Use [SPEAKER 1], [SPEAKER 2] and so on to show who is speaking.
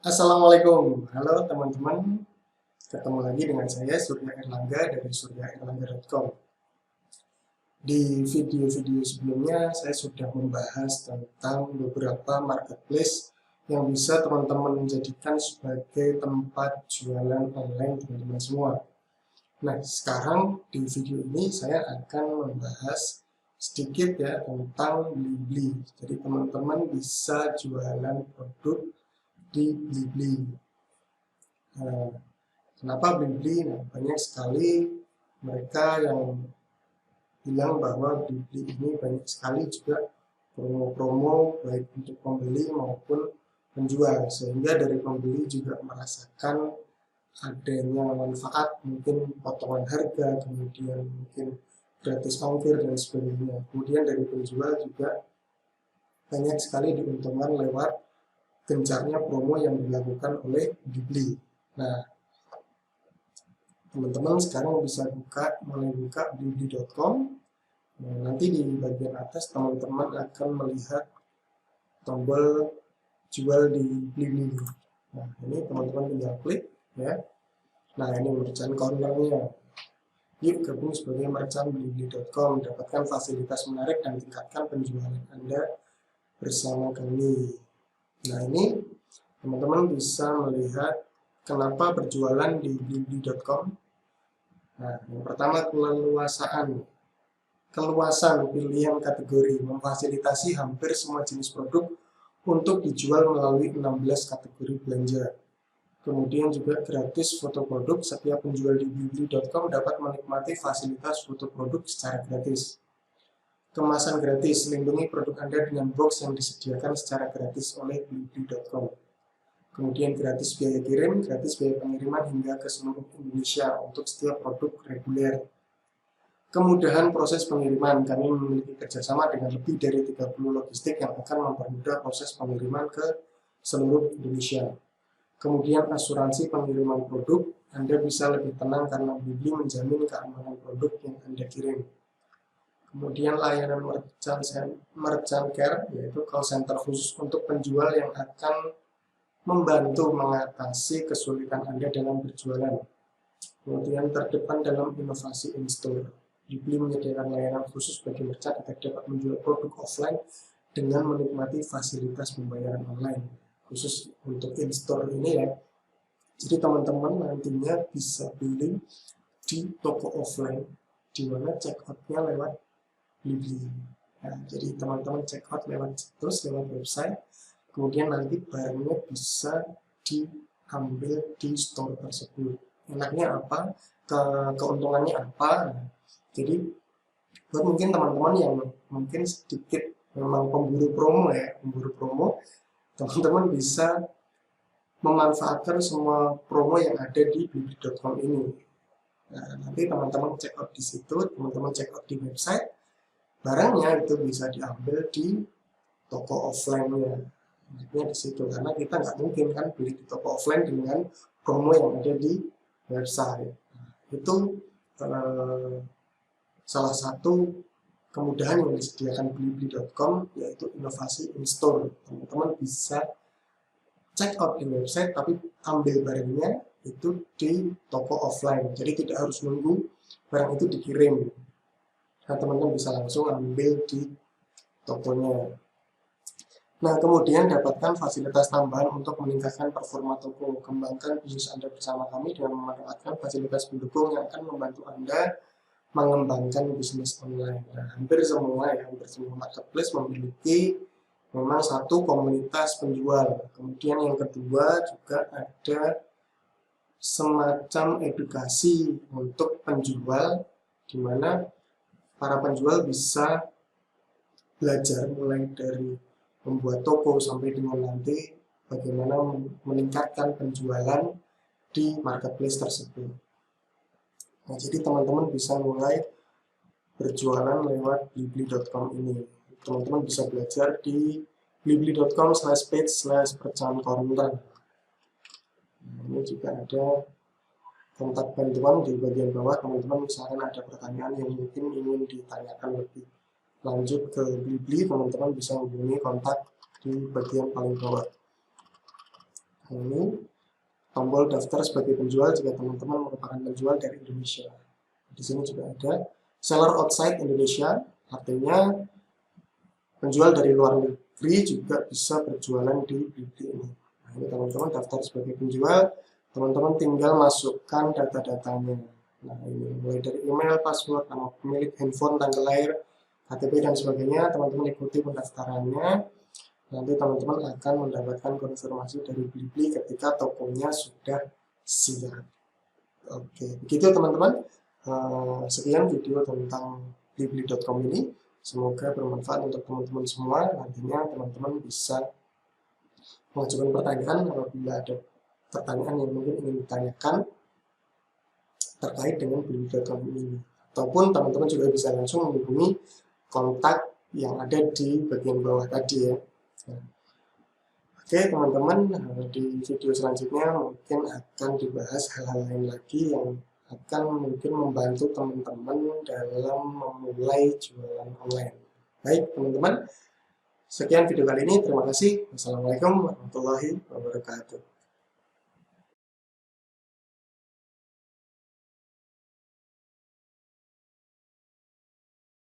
[SPEAKER 1] Assalamualaikum, halo teman-teman. Ketemu lagi dengan saya Surya Erlangga dari suryaerlangga.com. Di video-video sebelumnya saya sudah membahas tentang beberapa marketplace yang bisa teman-teman jadikan sebagai tempat jualan online teman-teman semua. Nah, sekarang di video ini saya akan membahas sedikit ya tentang Blibli. Jadi teman-teman bisa jualan produk di Blibli. Kenapa Blibli? Nah, banyak sekali mereka yang bilang bahwa Blibli ini banyak sekali juga promo-promo baik untuk pembeli maupun penjual, sehingga dari pembeli juga merasakan adanya manfaat, mungkin potongan harga, kemudian mungkin gratis ongkir dan sebagainya. Kemudian dari penjual juga banyak sekali diuntungkan lewat gencarnya promo yang dilakukan oleh Blibli. Nah, teman-teman sekarang bisa mulai buka blibli.com. Nah, nanti di bagian atas teman-teman akan melihat tombol jual di Blibli. Nah, ini teman-teman tinggal klik ya. Nah, ini merchant cornernya. Yuk gabung sebagai merchant blibli.com, dapatkan fasilitas menarik dan tingkatkan penjualan Anda bersama kami. Nah, ini teman-teman bisa melihat kenapa berjualan di blibli.com. Nah, yang pertama keluasan pilihan kategori, memfasilitasi hampir semua jenis produk untuk dijual melalui 16 kategori belanja. Kemudian juga gratis foto produk, setiap penjual di blibli.com dapat menikmati fasilitas foto produk secara gratis. Kemasan gratis, lindungi produk Anda dengan box yang disediakan secara gratis oleh blibli.com. Kemudian gratis biaya kirim, gratis biaya pengiriman hingga ke seluruh Indonesia untuk setiap produk reguler. Kemudahan proses pengiriman, kami memiliki kerjasama dengan lebih dari 30 logistik yang akan mempermudah proses pengiriman ke seluruh Indonesia. Kemudian asuransi pengiriman produk, Anda bisa lebih tenang karena Blibli menjamin keamanan produk yang Anda kirim. Kemudian layanan merchant care, yaitu call center khusus untuk penjual yang akan membantu mengatasi kesulitan Anda dalam berjualan. Kemudian terdepan dalam inovasi in-store. Blibli menyediakan layanan khusus bagi merchant agar dapat menjual produk offline dengan menikmati fasilitas pembayaran online. Khusus untuk in-store ini ya. Jadi teman-teman nantinya bisa beli di toko offline, di mana check out-nya lewat Blibli. Nah, jadi teman-teman check out lewat website, kemudian nanti barangnya bisa diambil di store tersebut. Enaknya apa? Keuntungannya apa? Jadi buat mungkin teman-teman yang mungkin sedikit memang pemburu promo, teman-teman bisa memanfaatkan semua promo yang ada di blibli.com ini. Nah, nanti teman-teman check out di situ, teman-teman check out di website, barangnya itu bisa diambil di toko offline-nya. Jadi di situ, karena kita nggak mungkin kan beli di toko offline dengan promo yang ada di website. Nah, itu salah satu kemudahan yang disediakan blibli.com, yaitu inovasi in-store. Teman-teman bisa check out di website, tapi ambil barangnya itu di toko offline. Jadi tidak harus nunggu barang itu dikirim. Nah, teman-teman bisa langsung ambil di tokonya. Nah, kemudian dapatkan fasilitas tambahan untuk meningkatkan performa toko. Kembangkan bisnis Anda bersama kami dengan memanfaatkan fasilitas pendukung yang akan membantu Anda mengembangkan bisnis online. Nah, hampir semua marketplace memiliki memang satu komunitas penjual. Kemudian yang kedua juga ada semacam edukasi untuk penjual, di mana para penjual bisa belajar mulai dari membuat toko sampai dengan nanti bagaimana meningkatkan penjualan di marketplace tersebut. Nah, jadi teman-teman bisa mulai berjualan lewat blibli.com ini. Teman-teman bisa belajar di blibli.com/page/merchant-corner. Nah, ini juga ada kontak bantuan di bagian bawah. Teman-teman misalkan ada pertanyaan yang mungkin ingin ditanyakan lebih lanjut ke Blibli, teman-teman bisa hubungi kontak di bagian paling bawah. Ini tombol daftar sebagai penjual jika teman-teman merupakan penjual dari Indonesia. Di sini juga ada seller outside Indonesia, artinya penjual dari luar negeri juga bisa berjualan di Blibli ini. Nah, ini teman-teman daftar sebagai penjual, teman-teman tinggal masukkan data-datanya. Nah, ini mulai dari email, password, nama pemilik, handphone, tanggal lahir, KTP, dan sebagainya. Teman-teman ikuti pendaftarannya. Nanti teman-teman akan mendapatkan konfirmasi dari Blibli ketika tokonya sudah siap. Oke, begitu teman-teman. Sekian video tentang blibli.com ini. Semoga bermanfaat untuk teman-teman semua. Nantinya teman-teman bisa mengajukan pertanyaan apabila ada pertanyaan yang mungkin ingin ditanyakan terkait dengan blibli.com ini. Ataupun teman-teman juga bisa langsung menghubungi kontak yang ada di bagian bawah tadi ya. Oke teman-teman, di video selanjutnya mungkin akan dibahas hal-hal lain lagi yang akan mungkin membantu teman-teman dalam memulai jualan online. Baik teman-teman, sekian video kali ini. Terima kasih. Wassalamualaikum warahmatullahi wabarakatuh.